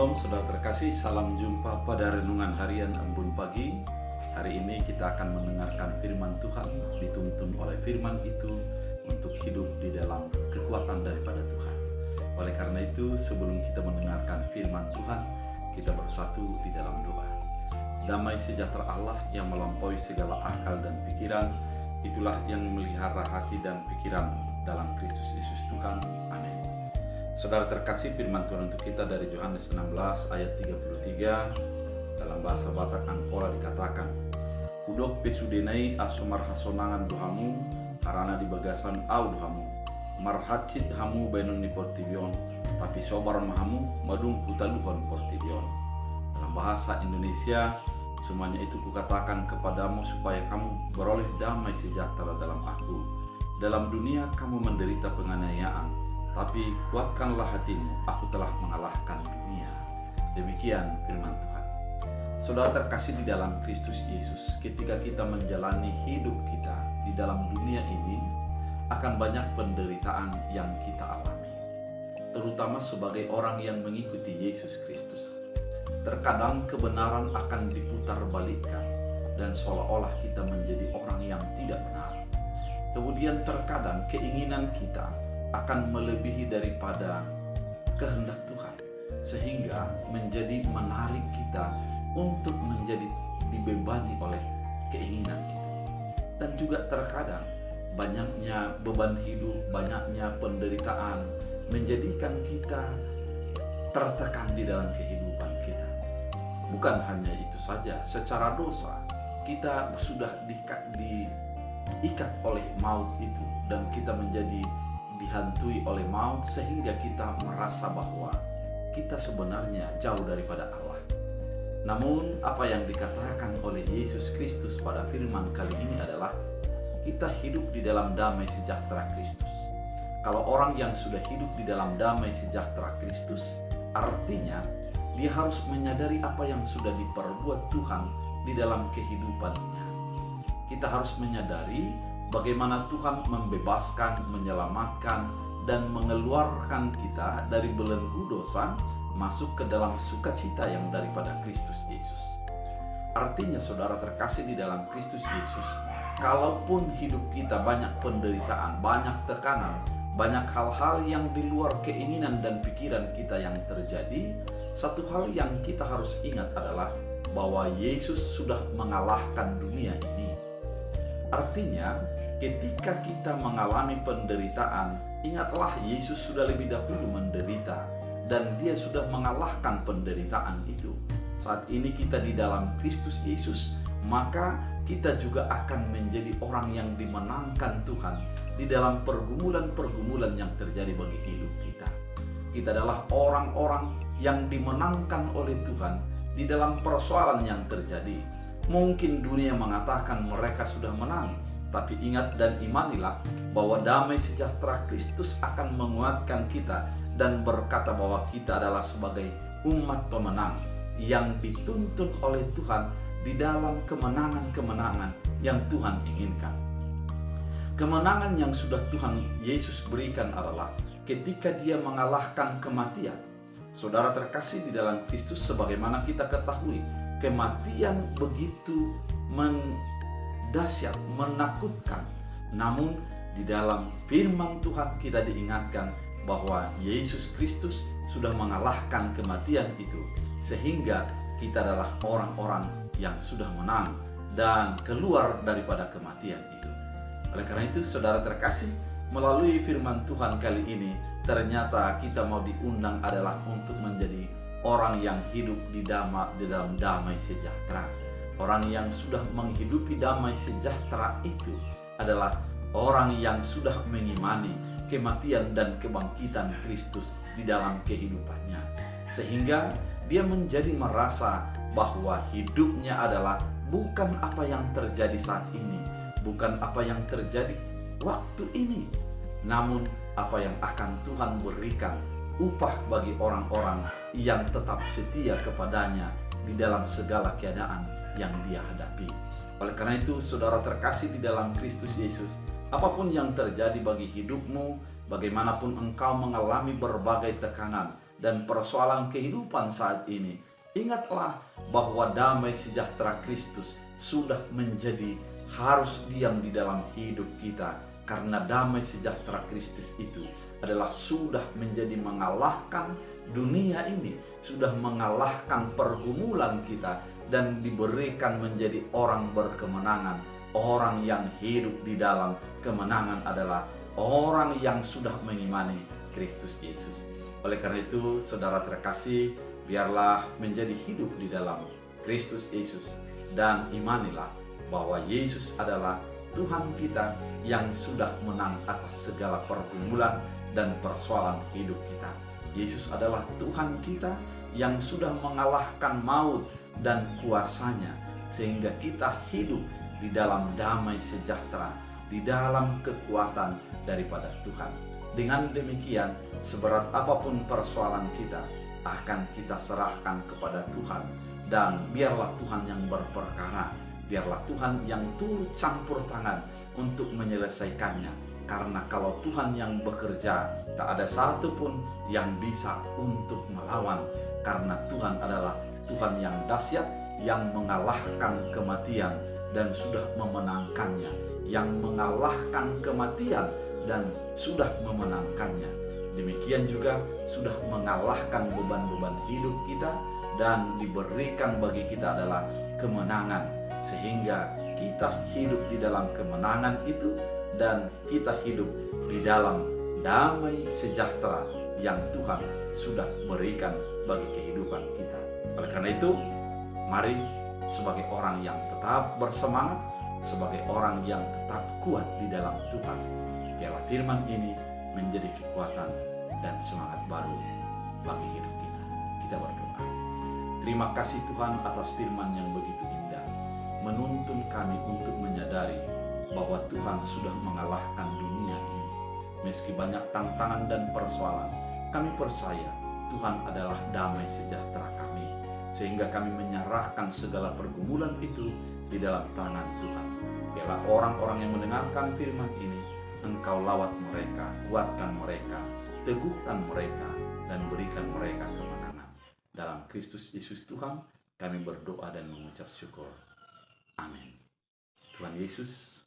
Shalom saudara terkasih, salam jumpa pada Renungan Harian Embun Pagi. Hari ini kita akan mendengarkan firman Tuhan, dituntun oleh firman itu untuk hidup di dalam kekuatan daripada Tuhan. Oleh karena itu, sebelum kita mendengarkan firman Tuhan, kita bersatu di dalam doa. Damai sejahtera Allah yang melampaui segala akal dan pikiran, itulah yang memelihara hati dan pikiran dalam Kristus Yesus Tuhan. Amin. Saudara terkasih, firman Tuhan untuk kita dari Yohanes 16 ayat 33 dalam bahasa Batak Angkola dikatakan, "Udok pesudenai asumar hasonangan dohamu karena di bagasan au dohamu marhacit hamu benon ni portibion tapi sobar mahamu madung kutaluhon portibion." Dalam bahasa Indonesia, semuanya itu kukatakan kepadamu supaya kamu beroleh damai sejahtera dalam aku. Dalam dunia kamu menderita penganiayaan, tapi kuatkanlah hatimu, aku telah mengalahkan dunia. Demikian firman Tuhan. Saudara terkasih di dalam Kristus Yesus, ketika kita menjalani hidup kita di dalam dunia ini, akan banyak penderitaan yang kita alami. Terutama sebagai orang yang mengikuti Yesus Kristus. Terkadang kebenaran akan diputar balikkan dan seolah-olah kita menjadi orang yang tidak benar. Kemudian terkadang keinginan kita akan melebihi daripada kehendak Tuhan, sehingga menjadi menarik kita untuk menjadi dibebani oleh keinginan itu. Dan juga terkadang banyaknya beban hidup, banyaknya penderitaan menjadikan kita tertekan di dalam kehidupan kita. Bukan hanya itu saja, secara dosa kita sudah diikat oleh maut itu, dan kita menjadi dihantui oleh maut sehingga kita merasa bahwa kita sebenarnya jauh daripada Allah. Namun apa yang dikatakan oleh Yesus Kristus pada firman kali ini adalah kita hidup di dalam damai sejahtera Kristus. Kalau orang yang sudah hidup di dalam damai sejahtera Kristus, artinya dia harus menyadari apa yang sudah diperbuat Tuhan di dalam kehidupannya. Kita harus menyadari bagaimana Tuhan membebaskan, menyelamatkan, dan mengeluarkan kita dari belenggu dosa masuk ke dalam sukacita yang daripada Kristus Yesus. Artinya saudara terkasih di dalam Kristus Yesus, kalaupun hidup kita banyak penderitaan, banyak tekanan, banyak hal-hal yang di luar keinginan dan pikiran kita yang terjadi, satu hal yang kita harus ingat adalah bahwa Yesus sudah mengalahkan dunia ini. Artinya, ketika kita mengalami penderitaan, ingatlah Yesus sudah lebih dahulu menderita dan dia sudah mengalahkan penderitaan itu. Saat ini kita di dalam Kristus Yesus, maka kita juga akan menjadi orang yang dimenangkan Tuhan di dalam pergumulan-pergumulan yang terjadi bagi hidup kita. Kita adalah orang-orang yang dimenangkan oleh Tuhan di dalam persoalan yang terjadi. Mungkin dunia mengatakan mereka sudah menang, tapi ingat dan imanilah bahwa damai sejahtera Kristus akan menguatkan kita dan berkata bahwa kita adalah sebagai umat pemenang yang dituntun oleh Tuhan di dalam kemenangan-kemenangan yang Tuhan inginkan. Kemenangan yang sudah Tuhan Yesus berikan adalah ketika dia mengalahkan kematian. Saudara terkasih di dalam Kristus, sebagaimana kita ketahui, kematian begitu dahsyat, menakutkan. Namun di dalam firman Tuhan kita diingatkan bahwa Yesus Kristus sudah mengalahkan kematian itu, sehingga kita adalah orang-orang yang sudah menang dan keluar daripada kematian itu. Oleh karena itu saudara terkasih, melalui firman Tuhan kali ini, ternyata kita mau diundang adalah untuk menjadi orang yang hidup di dalam damai sejahtera. Orang yang sudah menghidupi damai sejahtera itu adalah orang yang sudah mengimani kematian dan kebangkitan Kristus di dalam kehidupannya. Sehingga dia menjadi merasa bahwa hidupnya adalah bukan apa yang terjadi saat ini, bukan apa yang terjadi waktu ini, namun apa yang akan Tuhan berikan upah bagi orang-orang yang tetap setia kepadanya di dalam segala keadaan yang dia hadapi. Oleh karena itu, saudara terkasih di dalam Kristus Yesus, apapun yang terjadi bagi hidupmu, bagaimanapun engkau mengalami berbagai tekanan, dan persoalan kehidupan saat ini, ingatlah bahwa damai sejahtera Kristus sudah menjadi harus diam di dalam hidup kita. Karena damai sejahtera Kristus itu adalah sudah menjadi mengalahkan dunia ini, sudah mengalahkan pergumulan kita, dan diberikan menjadi orang berkemenangan. Orang yang hidup di dalam kemenangan adalah orang yang sudah mengimani Kristus Yesus. Oleh karena itu, saudara terkasih, biarlah menjadi hidup di dalam Kristus Yesus, dan imanilah bahwa Yesus adalah Tuhan kita yang sudah menang atas segala pergumulan dan persoalan hidup kita. Yesus adalah Tuhan kita yang sudah mengalahkan maut dan kuasanya, sehingga kita hidup di dalam damai sejahtera, di dalam kekuatan daripada Tuhan. Dengan demikian, seberat apapun persoalan kita, akan kita serahkan kepada Tuhan, dan biarlah Tuhan yang berperkara, biarlah Tuhan yang turut campur tangan untuk menyelesaikannya. Karena kalau Tuhan yang bekerja, tak ada satupun yang bisa untuk melawan. Karena Tuhan adalah Tuhan yang dahsyat, yang mengalahkan kematian dan sudah memenangkannya, yang mengalahkan kematian dan sudah memenangkannya. Demikian juga sudah mengalahkan beban-beban hidup kita, dan diberikan bagi kita adalah kemenangan, sehingga kita hidup di dalam kemenangan itu, dan kita hidup di dalam damai sejahtera yang Tuhan sudah berikan bagi kehidupan kita. Oleh karena itu, mari sebagai orang yang tetap bersemangat, sebagai orang yang tetap kuat di dalam Tuhan, biarlah firman ini menjadi kekuatan dan semangat baru bagi hidup kita. Kita berdoa. Terima kasih Tuhan atas firman yang begitu indah, menuntun kami untuk menyadari bahwa Tuhan sudah mengalahkan dunia ini. Meski banyak tantangan dan persoalan, kami percaya Tuhan adalah damai sejahtera kami, sehingga kami menyerahkan segala pergumulan itu di dalam tangan Tuhan. Biarlah orang-orang yang mendengarkan firman ini, Engkau lawat mereka, kuatkan mereka, teguhkan mereka, dan berikan mereka kemenangan. Dalam Kristus Yesus Tuhan, kami berdoa dan mengucap syukur. Amin. Tuhan Yesus